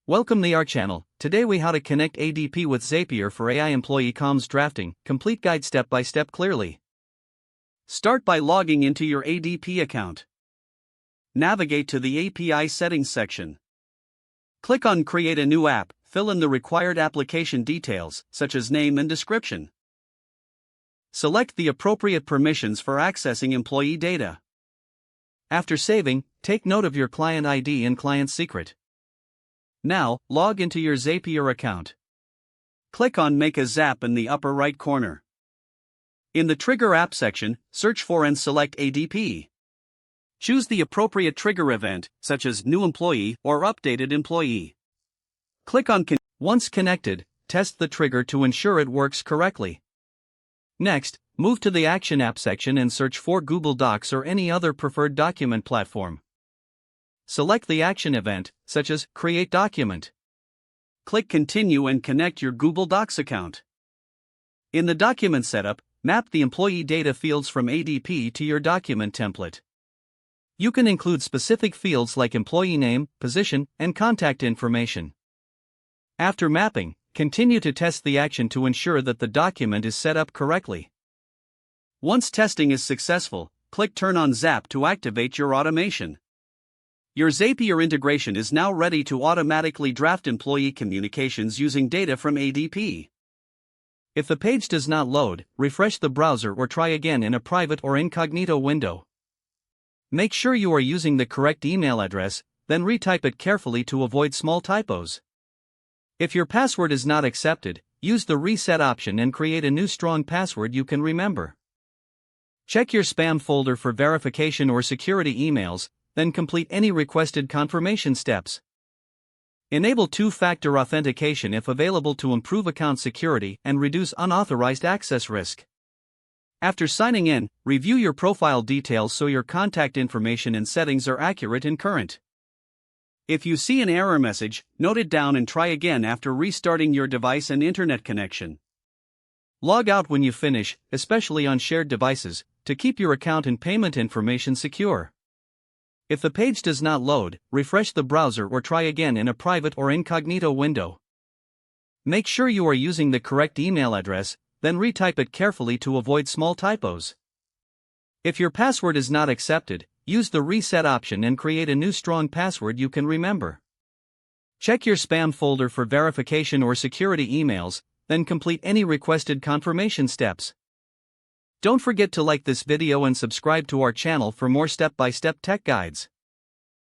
Welcome to our channel. Today we how to connect ADP with Zapier for AI employee comms drafting. Complete guide step by step clearly. Start by logging into your ADP account. Navigate to the API settings section. Click on Create a new app. Fill in the required application details, such as name and description. Select the appropriate permissions for accessing employee data. After saving, take note of your client ID and client secret. Now, log into your Zapier account. Click on Make a Zap in the upper right corner. In the Trigger App section, search for and select ADP. Choose the appropriate trigger event, such as New Employee or Updated Employee. Click on Once connected, test the trigger to ensure it works correctly. Next, move to the Action App section and search for Google Docs or any other preferred document platform. Select the action event, such as Create Document. Click Continue and connect your Google Docs account. In the document setup, map the employee data fields from ADP to your document template. You can include specific fields like employee name, position, and contact information. After mapping, continue to test the action to ensure that the document is set up correctly. Once testing is successful, click Turn on Zap to activate your automation. Your Zapier integration is now ready to automatically draft employee communications using data from ADP. If the page does not load, refresh the browser or try again in a private or incognito window. Make sure you are using the correct email address, then retype it carefully to avoid small typos. If your password is not accepted, use the reset option and create a new strong password you can remember. Check your spam folder for verification or security emails, then complete any requested confirmation steps. Enable two-factor authentication if available to improve account security and reduce unauthorized access risk. After signing in, review your profile details so your contact information and settings are accurate and current. If you see an error message, note it down and try again after restarting your device and internet connection. Log out when you finish, especially on shared devices, to keep your account and payment information secure. If the page does not load, refresh the browser or try again in a private or incognito window. Make sure you are using the correct email address, then retype it carefully to avoid small typos. If your password is not accepted, use the reset option and create a new strong password you can remember. Check your spam folder for verification or security emails, then complete any requested confirmation steps. Don't forget to like this video and subscribe to our channel for more step-by-step tech guides.